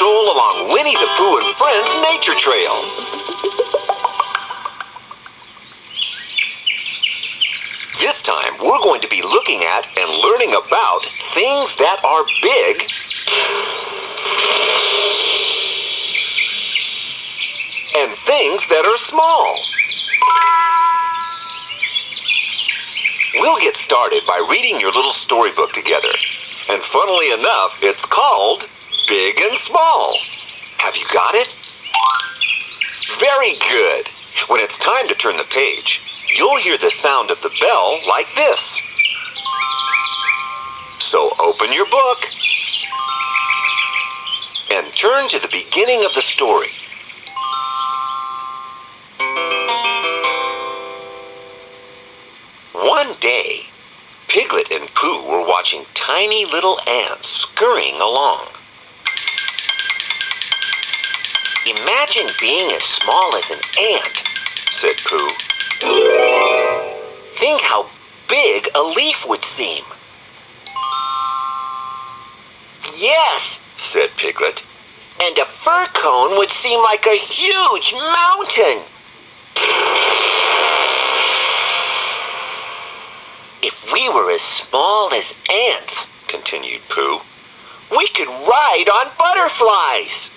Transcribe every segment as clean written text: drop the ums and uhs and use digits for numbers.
stroll along Winnie the Pooh and Friends nature trail. This time, we're going to be looking at and learning about things that are big and things that are small. We'll get started by reading your little storybook together. And funnily enough, it's called Big and Small. Have you got it? Very good. When it's time to turn the page, you'll hear the sound of the bell like this. So open your book and turn to the beginning of the story. One day, Piglet and Pooh were watching tiny little ants scurrying along. "Imagine being as small as an ant," said Pooh. "Think how big a leaf would seem." "Yes," said Piglet, "and a fir cone would seem like a huge mountain." "If we were as small as ants," continued Pooh, "we could ride on butterflies."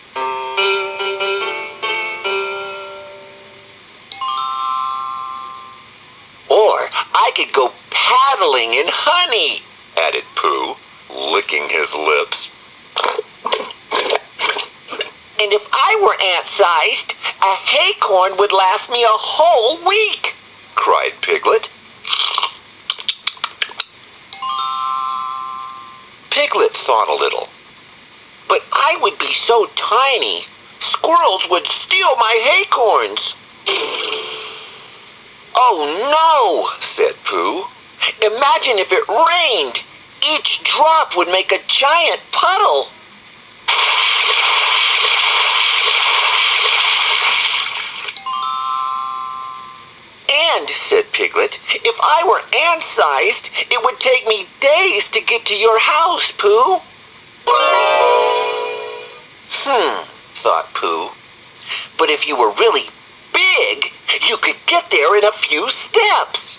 "Or I could go paddling in honey," added Pooh, licking his lips. "And if I were ant-sized, a haycorn would last me a whole week," cried Piglet. Piglet thought a little. "But I would be so tiny, squirrels would steal my acorns." "Oh no," said Pooh. "Imagine if it rained. Each drop would make a giant puddle." "And," said Piglet, "if I were ant-sized, it would take me days to get to your house, Pooh." Thought Pooh. "But if you were really big, you could get there in a few steps."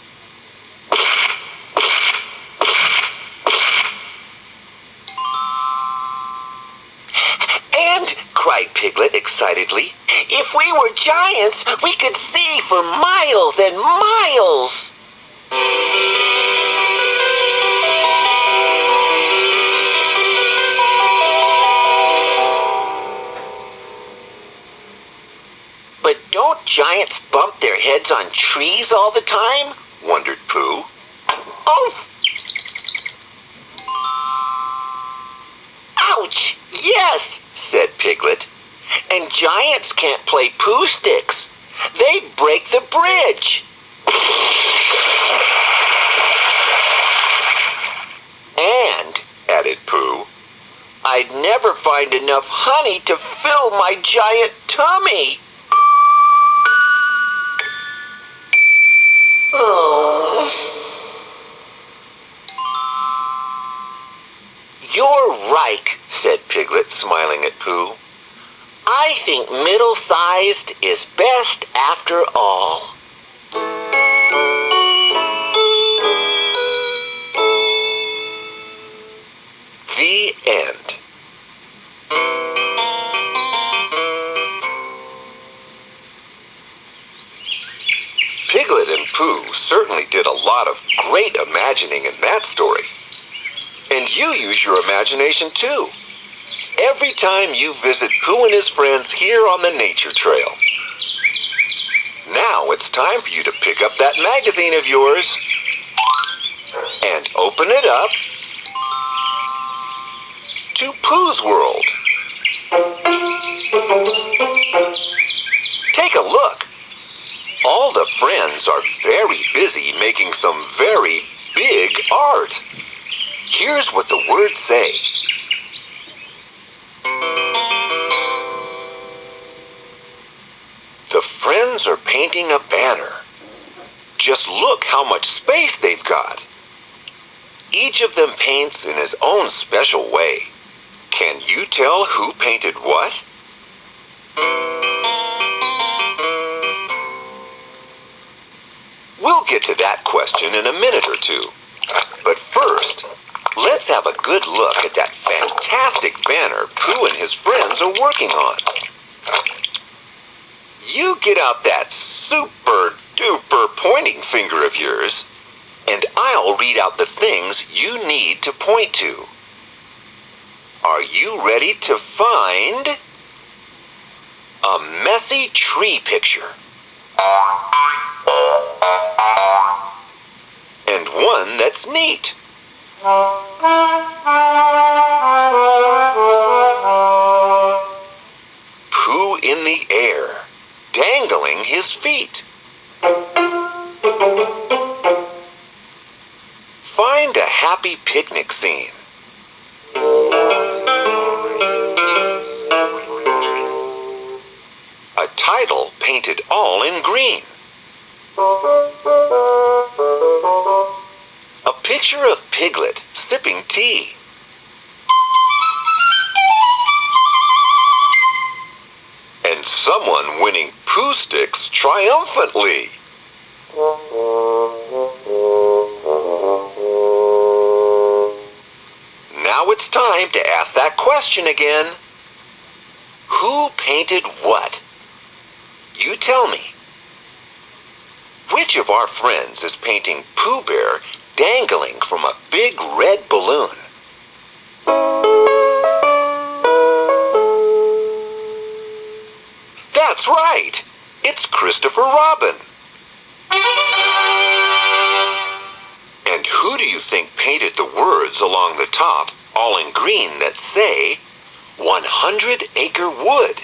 "And," cried Piglet excitedly, "if we were giants, we could see for miles and miles." "But don't giants bump their heads on trees all the time?" wondered Pooh. "Oh! Ouch! Yes," said Piglet. "And giants can't play Pooh sticks. They'd break the bridge." "And," added Pooh, "I'd never find enough honey to fill my giant tummy." Oh. "You're right," said Piglet, smiling at Pooh. "I think middle-sized is best after all." The end. Piglet and Pooh certainly did a lot of great imagining in that story. And you use your imagination too, every time you visit Pooh and his friends here on the nature trail. Now it's time for you to pick up that magazine of yours and open it up to Pooh's World. Take a look. All the friends are very busy making some very big art. Here's what the words say. The friends are painting a banner. Just look how much space they've got. Each of them paints in his own special way. Can you tell who painted what? We'll get to that question in a minute or two. But first, let's have a good look at that fantastic banner Pooh and his friends are working on. You get out that super-duper pointing finger of yours, and I'll read out the things you need to point to. Are you ready to find a messy tree picture? And one that's neat. Pooh in the air, dangling his feet. Find a happy picnic scene. A title painted all in green. A picture of Piglet sipping tea. And someone winning Pooh sticks triumphantly. Now it's time to ask that question again. Who painted what? You tell me. Which of our friends is painting Pooh Bear dangling from a big red balloon? That's right! It's Christopher Robin. And who do you think painted the words along the top, all in green, that say, 100 Acre Wood?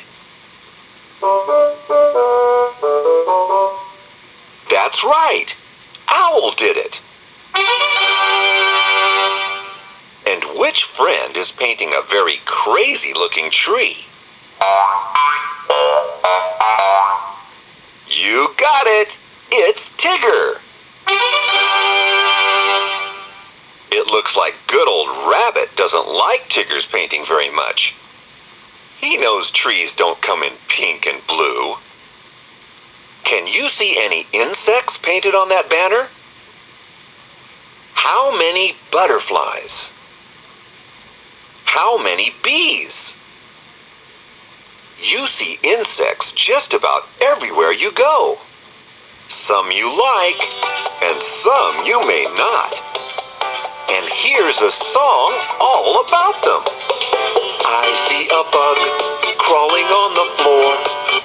That's right! Owl did it! And which friend is painting a very crazy-looking tree? You got it! It's Tigger! It looks like good old Rabbit doesn't like Tigger's painting very much. He knows trees don't come in pink and blue. Can you see any insects painted on that banner? How many butterflies? How many bees? You see insects just about everywhere you go. Some you like, and some you may not. And here's a song all about them. I see a bug crawling on the floor.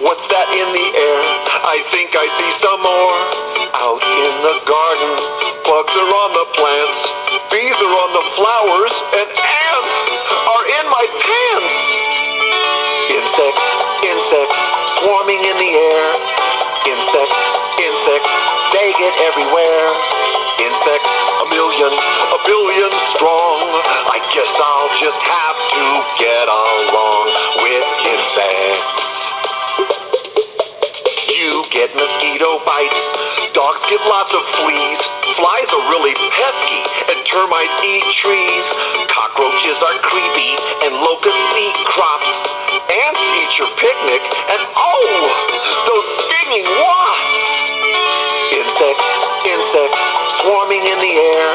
What's that in the air? I think I see some more. Out in the garden, bugs are on the plants, bees are on the flowers, and ants are in my pants. Insects, insects, swarming in the air. Insects, insects, they get everywhere. Insects, a billion strong. I guess I'll just have to get along with insects. You get mosquito bites, dogs get lots of fleas, flies are really pesky, and termites eat trees. Cockroaches are creepy, and locusts eat crops. Ants eat your picnic, and oh, those stinging wasps! Insects, insects, swarming in the air.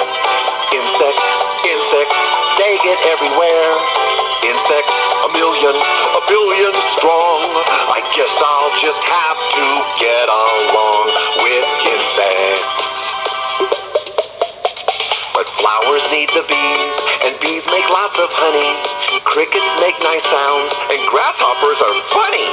Insects, insects, they get everywhere. Insects, a billion strong. I guess I'll just have to get along with insects. But flowers need the bees, and bees make lots of honey. Crickets make nice sounds, and grasshoppers are funny.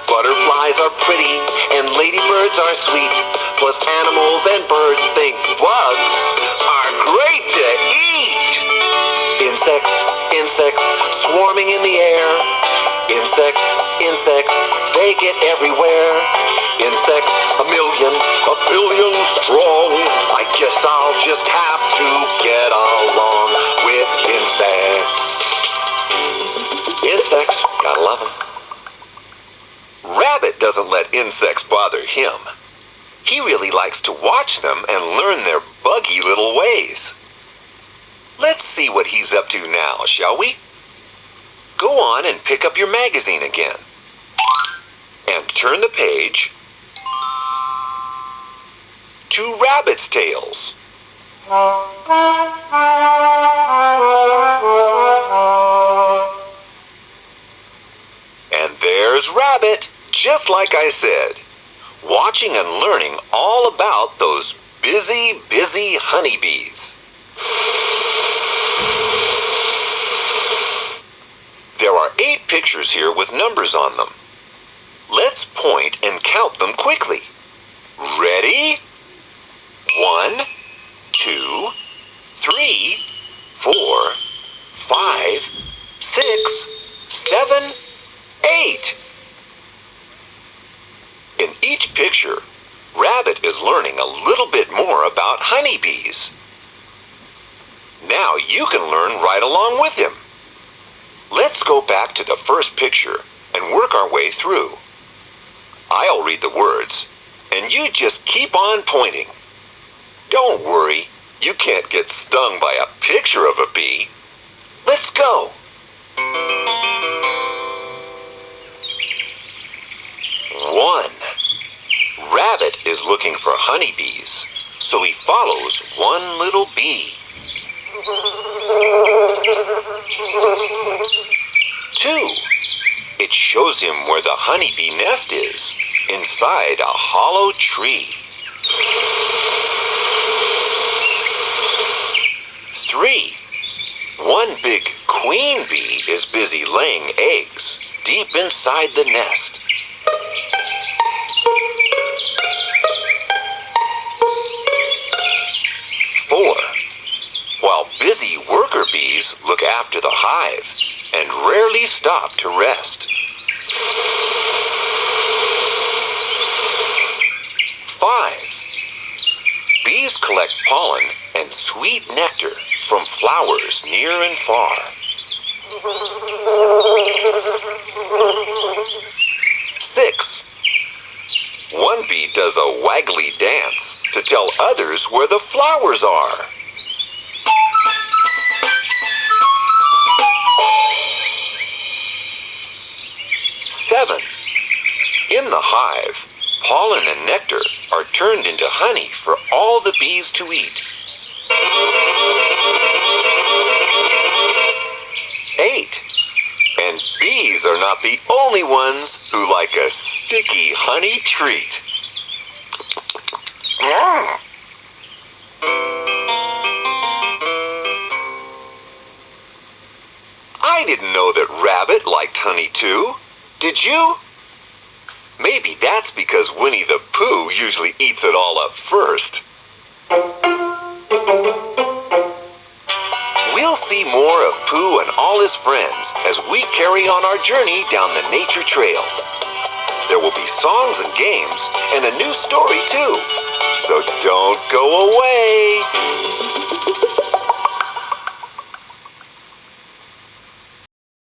Butterflies are pretty, and ladybirds are sweet. Plus animals and birds think bugs are great to eat. Insects, insects, swarming in the air. Insects, insects, they get everywhere. Insects, a billion strong. I guess I'll just have to get along with insects. Insects, gotta love them. Rabbit doesn't let insects bother him. He really likes to watch them and learn their buggy little ways. Let's see what he's up to now, shall we? Go on and pick up your magazine again. And turn the page to Rabbit's Tales. And there's Rabbit, just like I said, watching and learning all about those busy, busy honeybees. There are 8 pictures here with numbers on them. Let's point and count them quickly. Ready? 1, 2, 3, 4, 5, 6, 7, 8. In each picture, Rabbit is learning a little bit more about honeybees. Now you can learn right along with him. Let's go back to the first picture and work our way through. I'll read the words, and you just keep on pointing. Don't worry, you can't get stung by a picture of a bee. Let's go. 1. Rabbit is looking for honeybees, so he follows one little bee. 2. It shows him where the honeybee nest is, inside a hollow tree. 3. One big queen bee is busy laying eggs deep inside the nest. 4. While busy worker bees look after the hive and rarely stop to rest. 5. Bees collect pollen and sweet nectar from flowers near and far. 6. One bee does a waggly dance to tell others where the flowers are. 7. In the hive, pollen and nectar are turned into honey for all the bees to eat. 8. And bees are not the only ones who like a sticky honey treat. I didn't know that Rabbit liked honey too. Did you? Maybe that's because Winnie the Pooh usually eats it all up first. We'll see more of Pooh and all his friends as we carry on our journey down the nature trail. There will be songs and games and a new story too. So don't go away.